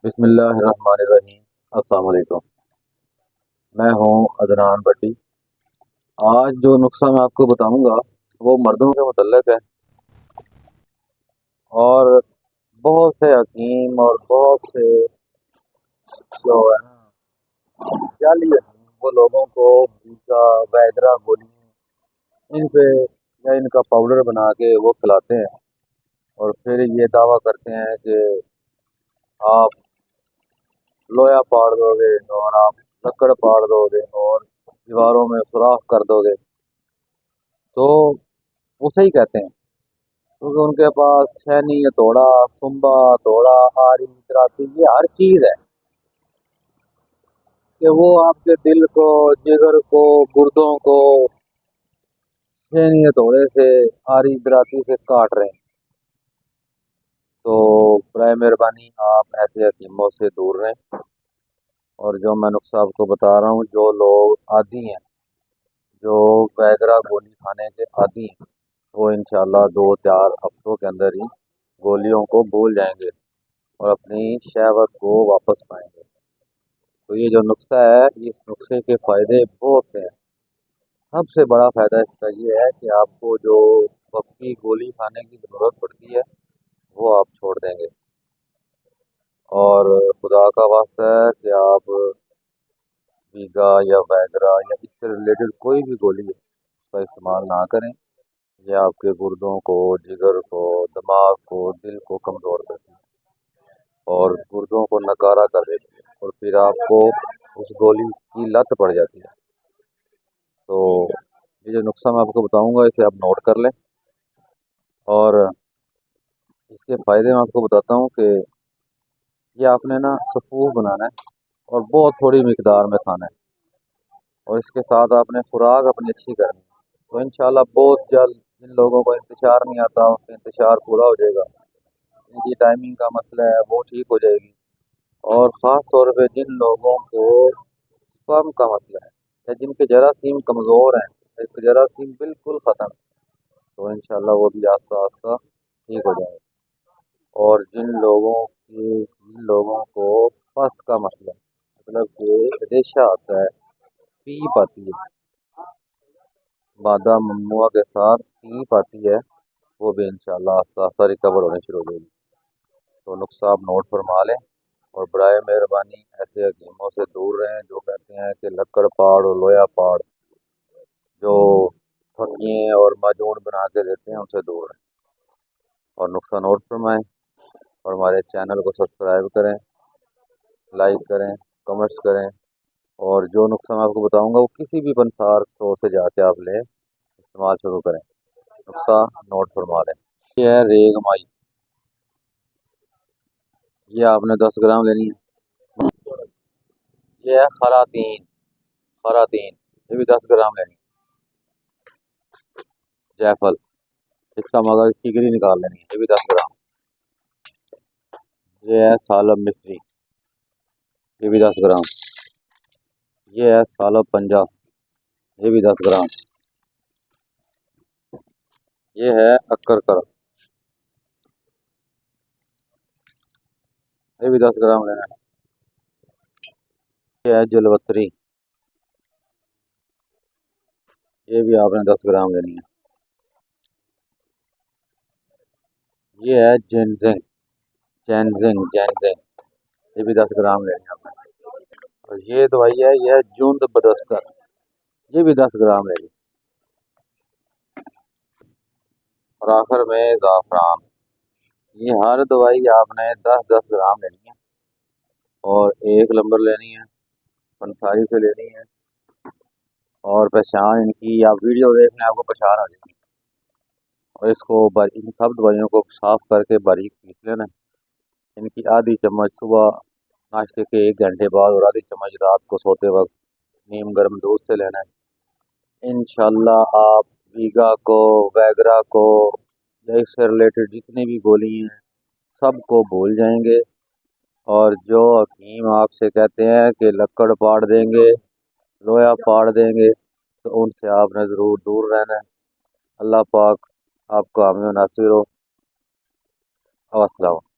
بسم اللہ الرحمن الرحیم۔ السلام علیکم، میں ہوں عدنان بٹی۔ آج جو نسخہ میں آپ کو بتاؤں گا وہ مردوں کے متعلق ہے، اور بہت سے حکیم اور بہت سے جو ہے نا جعلی حکیم وہ لوگوں کو بیجا ویگرا گولیاں ان پہ یا ان کا پاؤڈر بنا کے وہ کھلاتے ہیں، اور پھر یہ دعویٰ کرتے ہیں کہ آپ لویا پاڑ دو گے اور آپ لکڑ پاڑ دو گے اور دیواروں میں سوراخ کر دو گے، تو وہ صحیح کہتے ہیں، کیونکہ ان کے پاس چھینی توڑا، کمبا توڑا، آری دراتی، یہ ہر چیز ہے کہ وہ آپ کے دل کو، جگر کو، گردوں کو چھینی توڑے سے، آری دراتی سے کاٹ رہے ہیں۔ تو برائے مہربانی آپ ایسے حکیموں سے دور رہیں، اور جو میں نسخہ آپ کو بتا رہا ہوں، جو لوگ عادی ہیں، جو ویگرا گولی کھانے کے عادی ہیں، وہ انشاءاللہ 2-4 ہفتوں کے اندر ہی گولیوں کو بھول جائیں گے اور اپنی شہوت کو واپس پائیں گے۔ تو یہ جو نسخہ ہے، اس نسخے کے فائدے بہت سے ہیں۔ سب سے بڑا فائدہ اس کا یہ ہے کہ آپ کو جو وقتی گولی کھانے کی ضرورت پڑتی ہے وہ آپ چھوڑ دیں گے، اور خدا کا واسطہ ہے کہ آپ بیگا یا ویگرا یا اس سے ریلیٹڈ کوئی بھی گولی ہے اس کا استعمال نہ کریں۔ یہ آپ کے گردوں کو، جگر کو، دماغ کو، دل کو کمزور کرتی ہے اور گردوں کو نکارا کر دیتی ہے، اور پھر آپ کو اس گولی کی لت پڑ جاتی ہے۔ تو یہ جو نسخہ میں آپ کو بتاؤں گا اسے آپ نوٹ کر لیں، اور اس کے فائدے میں آپ کو بتاتا ہوں کہ یہ آپ نے نا سفوف بنانا ہے اور بہت تھوڑی مقدار میں کھانا ہے، اور اس کے ساتھ آپ نے خوراک اپنی اچھی کرنی ہے، تو انشاءاللہ بہت جلد جن لوگوں کو انتشار نہیں آتا اس کا انتشار پورا ہو جائے گا، ان کی ٹائمنگ کا مسئلہ ہے وہ ٹھیک ہو جائے گی، اور خاص طور پہ جن لوگوں کو سپرم کا مسئلہ ہے یا جن کے جراثیم کمزور ہیں، ایک جراثیم بالکل ختم، تو انشاءاللہ وہ بھی آہستہ آہستہ ٹھیک ہو جائیں گے۔ اور جن لوگوں کو پس کا مسئلہ ہے، مطلب کہ ریشہ آتا ہے، پیپ آتی ہے، مادہ ممنوعہ کے ساتھ پیپ آتی ہے، وہ بھی انشاءاللہ آہستہ آہستہ ریکور ہونے شروع ہو جائے گی۔ تو نسخہ آپ نوٹ فرما لیں، اور برائے مہربانی ایسے حکیموں سے دور رہیں جو کہتے ہیں کہ لکڑ پاڑ اور لویا پاڑ، جو پھکیے اور معجون بنا کے دیتے ہیں، ان سے دور رہیں، اور نسخہ نوٹ فرمائیں، اور ہمارے چینل کو سبسکرائب کریں، لائک کریں، کمنٹس کریں، اور جو نسخہ میں آپ کو بتاؤں گا وہ کسی بھی پنسار اسٹور سے جا کے آپ لیں، استعمال شروع کریں۔ نسخہ نوٹ فرما لیں۔ یہ ہے ریگ مائی، یہ آپ نے 10 گرام لینی ہے۔ یہ ہے خراتین، یہ بھی 10 گرام لینی ہے۔ جیفل، اس کا مغز کی گری نکال لینی ہے، یہ بھی 10 گرام۔ یہ ہے سالب مصری، یہ بھی 10 گرام۔ یہ ہے سالب پنجہ، یہ بھی 10 گرام۔ یہ ہے اکرکر، یہ بھی 10 گرام لینا ہے۔ یہ ہے جلوتری، یہ بھی آپ نے 10 گرام لینی ہے۔ یہ ہے جینزنگ، یہ بھی 10 گرام لینی ہے آپ نے۔ اور یہ دوائی ہے، یہ ہے جوند بدستر، یہ بھی 10 گرام لینی ہے۔ اور آخر میں زعفران، یہ ہر دوائی آپ نے 10-10 گرام لینی ہے، اور 1 لمبر لینی ہے، پنساری سے لینی ہے، اور پہچان ان کی آپ ویڈیو دیکھ لیں، آپ کو پہچان آ جائے گی۔ اور اس کو ان سب دوائیوں کو صاف کر کے باریک پیس لینا ہے۔ ان کی آدھی چمچ صبح ناشتے کے 1 گھنٹے بعد، اور آدھی چمچ رات کو سوتے وقت نیم گرم دودھ سے لینا ہے۔ انشاءاللہ آپ بیگا کو، ویگرا کو، یا اس سے ریلیٹڈ جتنی بھی گولی ہیں سب کو بھول جائیں گے، اور جو حکیم آپ سے کہتے ہیں کہ لکڑ پاڑ دیں گے، لویا پاڑ دیں گے، تو ان سے آپ نے ضرور دور رہنا ہے۔ اللہ پاک آپ کو حامی و ناصر ہو۔ السلام۔